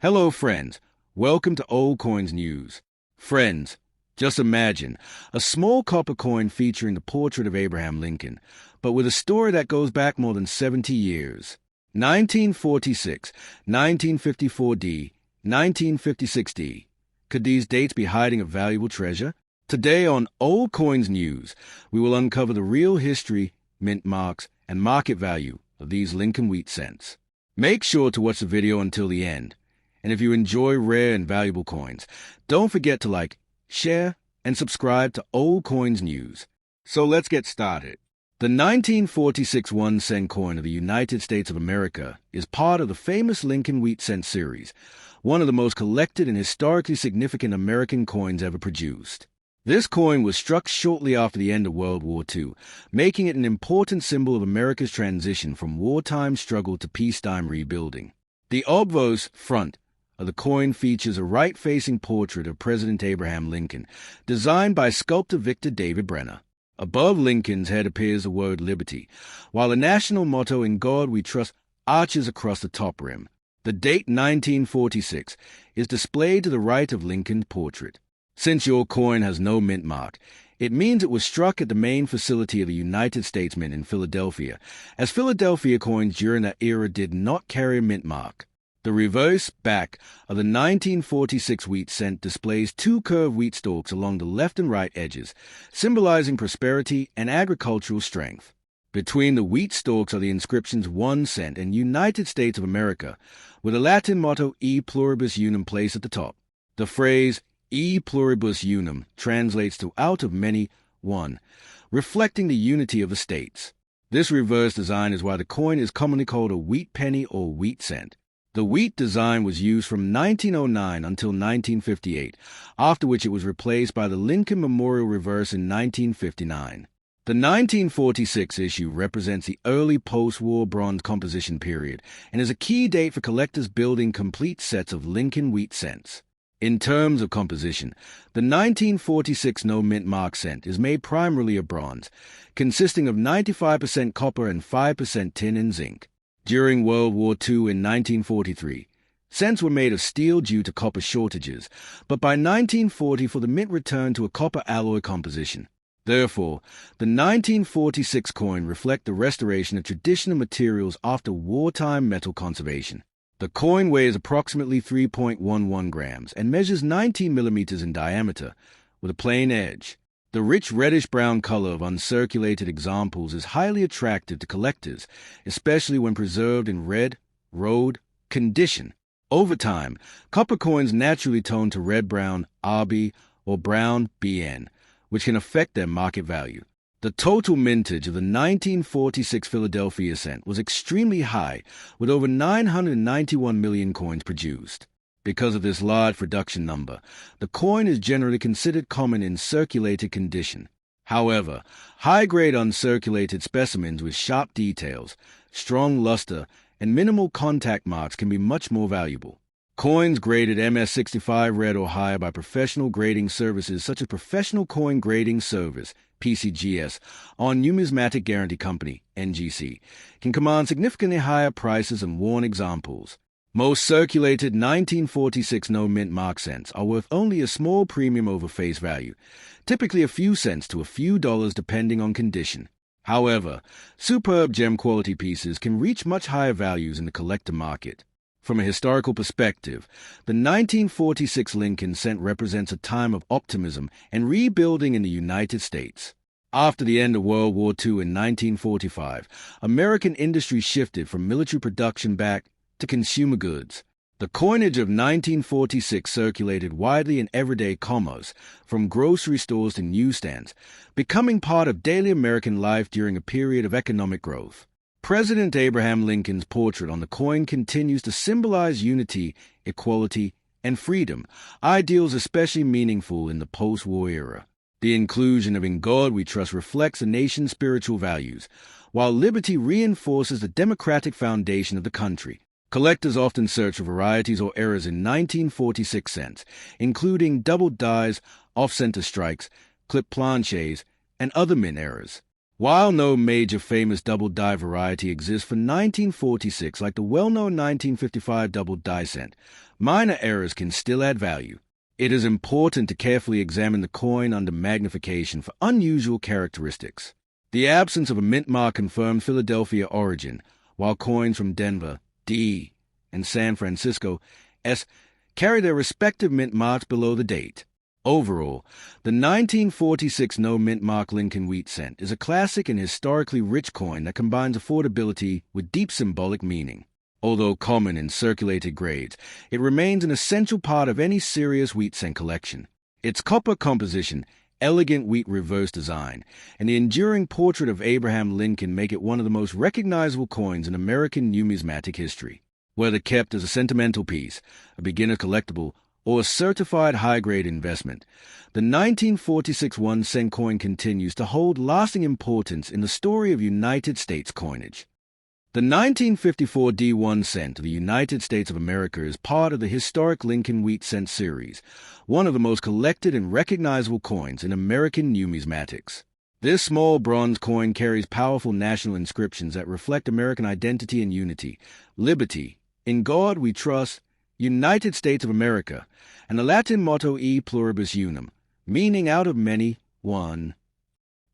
Hello, friends. Welcome to Old Coins News. Friends, just imagine a small copper coin featuring the portrait of Abraham Lincoln, but with a story that goes back more than 70 years. 1946, 1954D, 1956D. Could these dates be hiding a valuable treasure? Today on Old Coins News, we will uncover the real history, mint marks, and market value of these Lincoln wheat cents. Make sure to watch the video until the end. And if you enjoy rare and valuable coins, don't forget to like, share, and subscribe to Old Coins News. So let's get started. The 1946 1-cent coin of the United States of America is part of the famous Lincoln wheat cent series, one of the most collected and historically significant American coins ever produced. This coin was struck shortly after the end of World War II, making it an important symbol of America's transition from wartime struggle to peacetime rebuilding. The obverse front of the coin features a right-facing portrait of President Abraham Lincoln, designed by sculptor Victor David Brenner. Above Lincoln's head appears the word Liberty, while the national motto "In God We Trust" arches across the top rim. The date 1946 is displayed to the right of Lincoln's portrait. Since your coin has no mint mark, it means it was struck at the main facility of the United States Mint in Philadelphia, as Philadelphia coins during that era did not carry a mint mark. The reverse back of the 1946 wheat cent displays two curved wheat stalks along the left and right edges, symbolizing prosperity and agricultural strength. Between the wheat stalks are the inscriptions 1 cent and United States of America, with the Latin motto E pluribus unum placed at the top. The phrase E pluribus unum translates to out of many, one, reflecting the unity of the states. This reverse design is why the coin is commonly called a wheat penny or wheat cent. The wheat design was used from 1909 until 1958, after which it was replaced by the Lincoln Memorial reverse in 1959. The 1946 issue represents the early post-war bronze composition period and is a key date for collectors building complete sets of Lincoln wheat cents. In terms of composition, the 1946 no-mint mark cent is made primarily of bronze, consisting of 95% copper and 5% tin and zinc. During World War II in 1943, cents were made of steel due to copper shortages, but by 1940 the mint returned to a copper alloy composition. Therefore, the 1946 coin reflects the restoration of traditional materials after wartime metal conservation. The coin weighs approximately 3.11 grams and measures 19 millimeters in diameter, with a plain edge. The rich reddish-brown color of uncirculated examples is highly attractive to collectors, especially when preserved in red, road condition. Over time, copper coins naturally tone to red-brown RB or brown BN, which can affect their market value. The total mintage of the 1946 Philadelphia cent was extremely high, with over 991 million coins produced. Because of this large production number, the coin is generally considered common in circulated condition. However, high-grade uncirculated specimens with sharp details, strong luster, and minimal contact marks can be much more valuable. Coins graded MS65 red or higher by professional grading services such as Professional Coin Grading Service, PCGS, or Numismatic Guarantee Company, NGC, can command significantly higher prices than worn examples. Most circulated 1946 no-mint mark cents are worth only a small premium over face value, typically a few cents to a few dollars depending on condition. However, superb gem-quality pieces can reach much higher values in the collector market. From a historical perspective, the 1946 Lincoln cent represents a time of optimism and rebuilding in the United States. After the end of World War II in 1945, American industry shifted from military production back to consumer goods. The coinage of 1946 circulated widely in everyday commerce, from grocery stores to newsstands, becoming part of daily American life during a period of economic growth. President Abraham Lincoln's portrait on the coin continues to symbolize unity, equality, and freedom, ideals especially meaningful in the post-war era. The inclusion of "In God We Trust" reflects the nation's spiritual values, while liberty reinforces the democratic foundation of the country. Collectors often search for varieties or errors in 1946 cents, including double dies, off-center strikes, clip planches, and other mint errors. While no major famous double die variety exists for 1946 like the well-known 1955 double die cent, minor errors can still add value. It is important to carefully examine the coin under magnification for unusual characteristics. The absence of a mint mark confirmed Philadelphia origin, while coins from Denver, D, and San Francisco, S, carry their respective mint marks below the date. Overall, the 1946 no mint mark Lincoln wheat cent is a classic and historically rich coin that combines affordability with deep symbolic meaning. Although common in circulated grades, it remains an essential part of any serious wheat cent collection. Its copper composition, elegant wheat reverse design, and the enduring portrait of Abraham Lincoln make it one of the most recognizable coins in American numismatic history. Whether kept as a sentimental piece, a beginner collectible, or a certified high-grade investment, the 1946 1-cent coin continues to hold lasting importance in the story of United States coinage. The 1954 D1 cent of the United States of America is part of the historic Lincoln wheat cent series, one of the most collected and recognizable coins in American numismatics. This small bronze coin carries powerful national inscriptions that reflect American identity and unity, liberty, in God we trust, United States of America, and the Latin motto E pluribus unum, meaning out of many, one.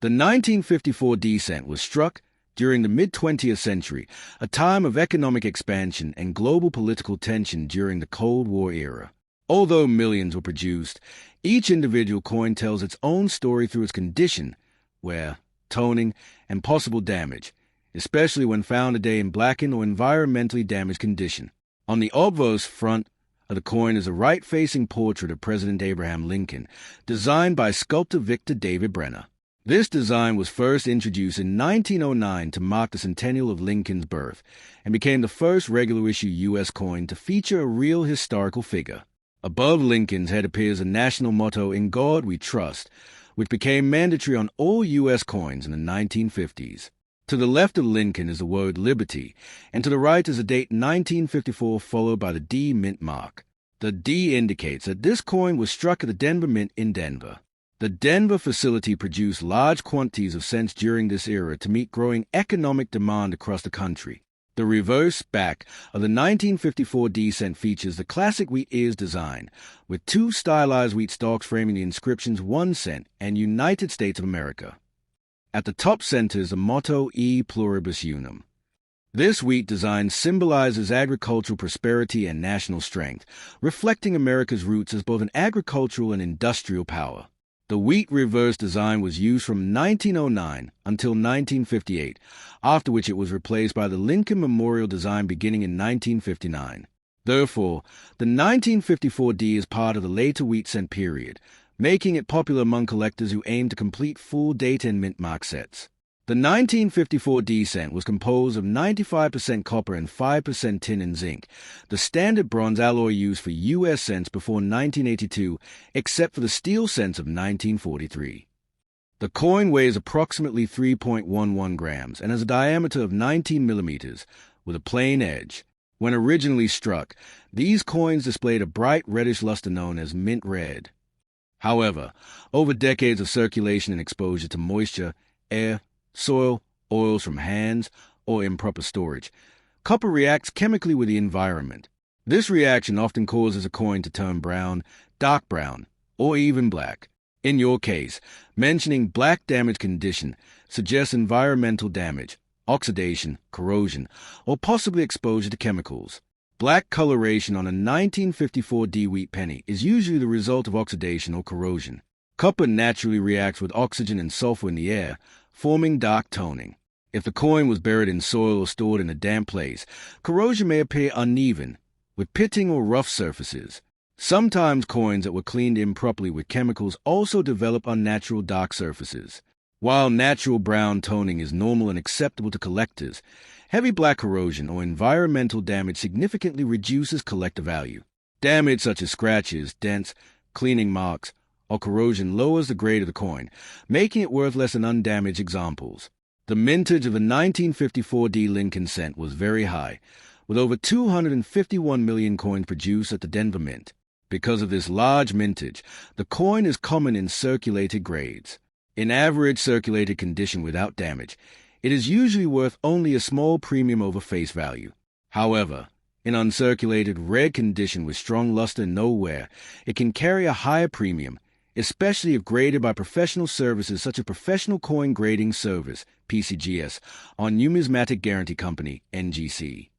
The 1954 D cent was struck during the mid-20th century, a time of economic expansion and global political tension during the Cold War era. Although millions were produced, each individual coin tells its own story through its condition, wear, toning, and possible damage, especially when found today in blackened or environmentally damaged condition. On the obverse front of the coin is a right-facing portrait of President Abraham Lincoln, designed by sculptor Victor David Brenner. This design was first introduced in 1909 to mark the centennial of Lincoln's birth, and became the first regular-issue U.S. coin to feature a real historical figure. Above Lincoln's head appears the national motto, In God We Trust, which became mandatory on all U.S. coins in the 1950s. To the left of Lincoln is the word Liberty, and to the right is the date 1954 followed by the D mint mark. The D indicates that this coin was struck at the Denver Mint in Denver. The Denver facility produced large quantities of cents during this era to meet growing economic demand across the country. The reverse back of the 1954 D cent features the classic wheat ears design, with two stylized wheat stalks framing the inscriptions 1 cent and United States of America. At the top center is the motto E pluribus unum. This wheat design symbolizes agricultural prosperity and national strength, reflecting America's roots as both an agricultural and industrial power. The wheat reverse design was used from 1909 until 1958, after which it was replaced by the Lincoln Memorial design beginning in 1959. Therefore, the 1954 D is part of the later wheat cent period, making it popular among collectors who aim to complete full date and mint mark sets. The 1954 D cent was composed of 95% copper and 5% tin and zinc, the standard bronze alloy used for U.S. cents before 1982, except for the steel cents of 1943. The coin weighs approximately 3.11 grams and has a diameter of 19 millimeters, with a plain edge. When originally struck, these coins displayed a bright reddish luster known as mint red. However, over decades of circulation and exposure to moisture, air, soil, oils from hands, or improper storage, copper reacts chemically with the environment. This reaction often causes a coin to turn brown, dark brown, or even black. In your case, mentioning black damage condition suggests environmental damage, oxidation, corrosion, or possibly exposure to chemicals. Black coloration on a 1954 D wheat penny is usually the result of oxidation or corrosion. Copper naturally reacts with oxygen and sulfur in the air, forming dark toning. If the coin was buried in soil or stored in a damp place, corrosion may appear uneven, with pitting or rough surfaces. Sometimes coins that were cleaned improperly with chemicals also develop unnatural dark surfaces. While natural brown toning is normal and acceptable to collectors, heavy black corrosion or environmental damage significantly reduces collector value. Damage such as scratches, dents, cleaning marks, or corrosion lowers the grade of the coin, making it worth less than undamaged examples. The mintage of the 1954 D Lincoln cent was very high, with over 251 million coins produced at the Denver Mint. Because of this large mintage, the coin is common in circulated grades. In average circulated condition without damage, it is usually worth only a small premium over face value. However, in uncirculated red condition with strong luster and no wear, it can carry a higher premium, especially if graded by professional services such as Professional Coin Grading Service, PCGS, or Numismatic Guarantee Company, NGC.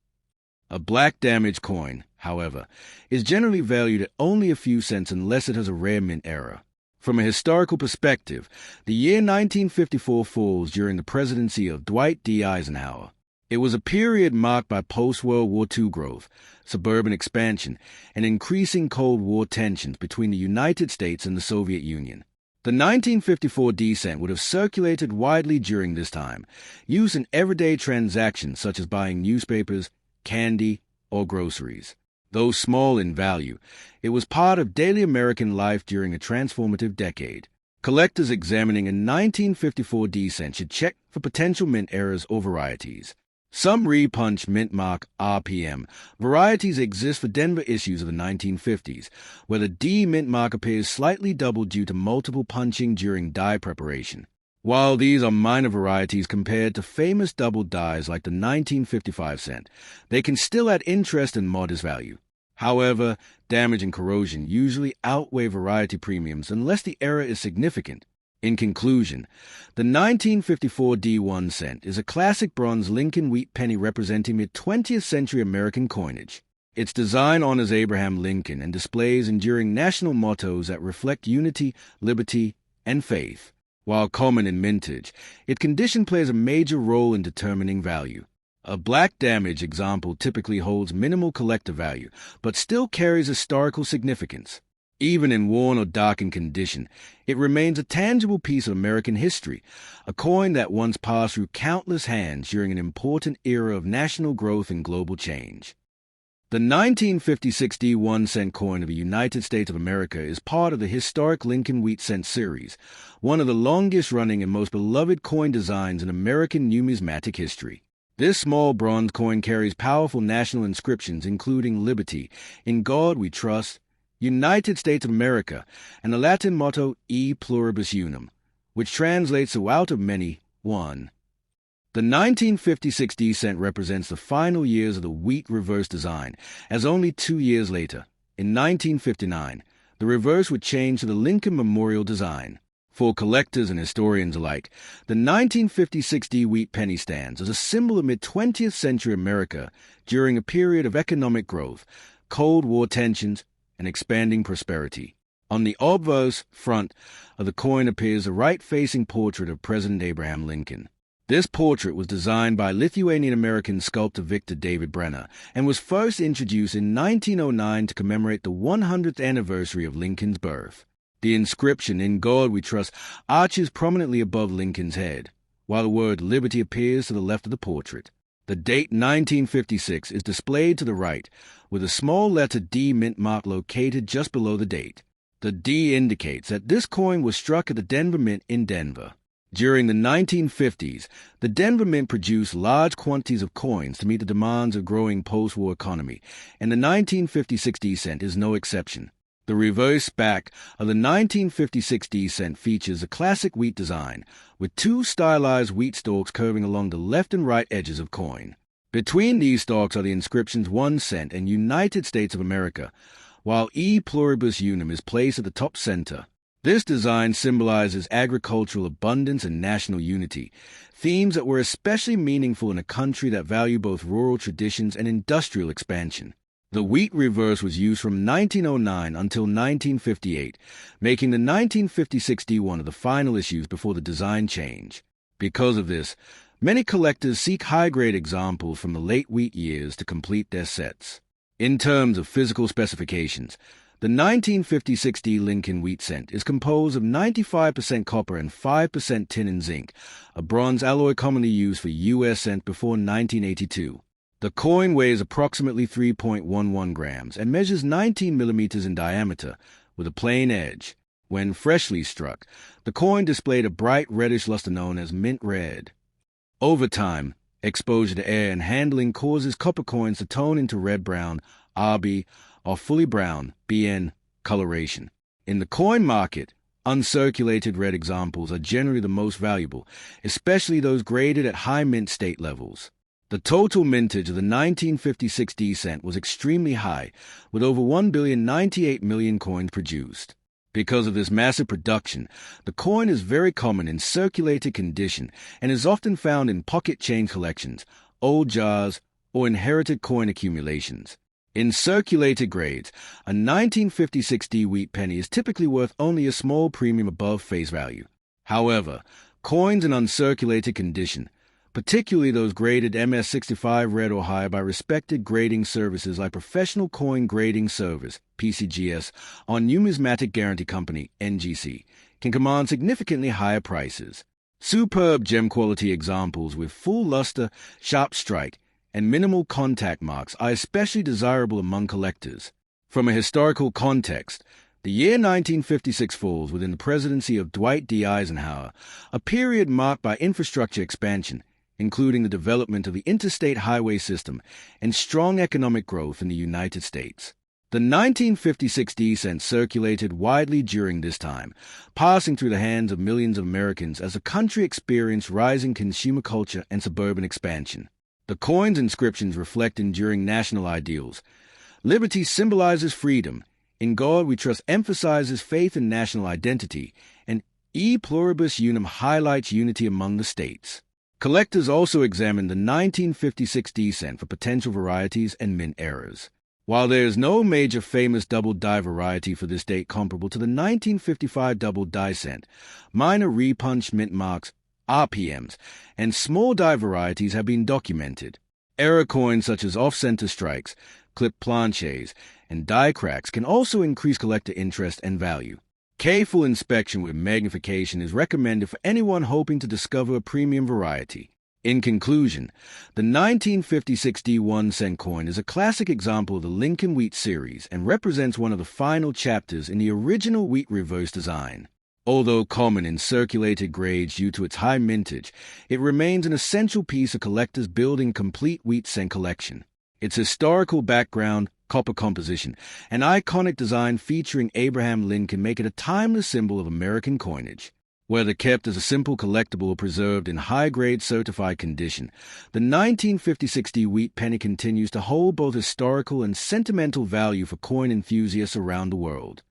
A black damaged coin, however, is generally valued at only a few cents unless it has a rare mint error. From a historical perspective, the year 1954 falls during the presidency of Dwight D. Eisenhower. It was a period marked by post-World War II growth, suburban expansion, and increasing Cold War tensions between the United States and the Soviet Union. The 1954 D cent would have circulated widely during this time, used in everyday transactions such as buying newspapers, candy, or groceries. Though small in value, it was part of daily American life during a transformative decade. Collectors examining a 1954 D cent should check for potential mint errors or varieties. Some repunch mint mark RPM varieties exist for Denver issues of the 1950s, where the D mint mark appears slightly doubled due to multiple punching during die preparation. While these are minor varieties compared to famous double dies like the 1955 cent, they can still add interest and modest value. However, damage and corrosion usually outweigh variety premiums unless the error is significant. In conclusion, the 1954 D1 cent is a classic bronze Lincoln Wheat Penny representing mid-20th century American coinage. Its design honors Abraham Lincoln and displays enduring national mottos that reflect unity, liberty, and faith. While common in mintage, its condition plays a major role in determining value. A black damage example typically holds minimal collector value, but still carries historical significance. Even in worn or darkened condition, it remains a tangible piece of American history, a coin that once passed through countless hands during an important era of national growth and global change. The 1956 D1 cent coin of the United States of America is part of the historic Lincoln Wheat Cent series, one of the longest-running and most beloved coin designs in American numismatic history. This small bronze coin carries powerful national inscriptions including Liberty, In God We Trust, United States of America, and the Latin motto E Pluribus Unum, which translates to out of many, one. The 1956 D cent represents the final years of the wheat reverse design, as only 2 years later, in 1959, the reverse would change to the Lincoln Memorial design. For collectors and historians alike, the 1956 D wheat penny stands as a symbol of mid-20th century America during a period of economic growth, Cold War tensions, and expanding prosperity. On the obverse front of the coin appears a right-facing portrait of President Abraham Lincoln. This portrait was designed by Lithuanian-American sculptor Victor David Brenner and was first introduced in 1909 to commemorate the 100th anniversary of Lincoln's birth. The inscription, In God We Trust, arches prominently above Lincoln's head, while the word Liberty appears to the left of the portrait. The date 1956 is displayed to the right, with a small letter D mint mark located just below the date. The D indicates that this coin was struck at the Denver Mint in Denver. During the 1950s, the Denver Mint produced large quantities of coins to meet the demands of growing post-war economy, and the 1956 D cent is no exception. The reverse back of the 1956 D cent features a classic wheat design, with 2 stylized wheat stalks curving along the left and right edges of coin. Between these stalks are the inscriptions 1 cent and United States of America, while E Pluribus Unum is placed at the top center. This design symbolizes agricultural abundance and national unity, themes that were especially meaningful in a country that valued both rural traditions and industrial expansion. The wheat reverse was used from 1909 until 1958, making the 1956 D one of the final issues before the design change. Because of this, many collectors seek high-grade examples from the late wheat years to complete their sets. In terms of physical specifications, the 1956 D Lincoln Wheat Cent is composed of 95% copper and 5% tin and zinc, a bronze alloy commonly used for U.S. cent before 1982. The coin weighs approximately 3.11 grams and measures 19 millimeters in diameter, with a plain edge. When freshly struck, the coin displayed a bright reddish luster known as mint red. Over time, exposure to air and handling causes copper coins to tone into red-brown, RB, or fully brown, BN, coloration. In the coin market, Uncirculated red examples are generally the most valuable, especially those graded at high mint state levels. The total mintage of the 1956 D-cent was extremely high, with over 1,098,000,000 coins produced. Because of this massive production, the coin is very common in circulated condition and is often found in pocket change collections, old jars, or inherited coin accumulations. In circulated grades, a 1956 D wheat penny is typically worth only a small premium above face value. However, coins in uncirculated condition, particularly those graded MS65 red or higher by respected grading services like Professional Coin Grading Service, PCGS, or Numismatic Guarantee Company, NGC, can command significantly higher prices. Superb gem-quality examples with full luster, sharp strike, and minimal contact marks are especially desirable among collectors. From a historical context, the year 1956 falls within the presidency of Dwight D. Eisenhower, a period marked by infrastructure expansion, including the development of the interstate highway system and strong economic growth in the United States. The 1956 D-cent circulated widely during this time, passing through the hands of millions of Americans as the country experienced rising consumer culture and suburban expansion. The coin's inscriptions reflect enduring national ideals. Liberty symbolizes freedom. In God we trust emphasizes faith and national identity, and E pluribus unum highlights unity among the states. Collectors also examined the 1956 D-cent for potential varieties and mint errors. While there is no major famous double die variety for this date comparable to the 1955 double die cent, minor repunched mint marks, RPMs, and small die varieties have been documented. Error coins such as off-center strikes, clip planches, and die cracks can also increase collector interest and value. Careful inspection with magnification is recommended for anyone hoping to discover a premium variety. In conclusion, the 1956 D1 cent coin is a classic example of the Lincoln Wheat series and represents one of the final chapters in the original wheat reverse design. Although common in circulated grades due to its high mintage, it remains an essential piece of collectors building complete wheat cent collection. Its historical background, copper composition, and iconic design featuring Abraham Lincoln make it a timeless symbol of American coinage. Whether kept as a simple collectible or preserved in high-grade certified condition, the 1956 D wheat penny continues to hold both historical and sentimental value for coin enthusiasts around the world.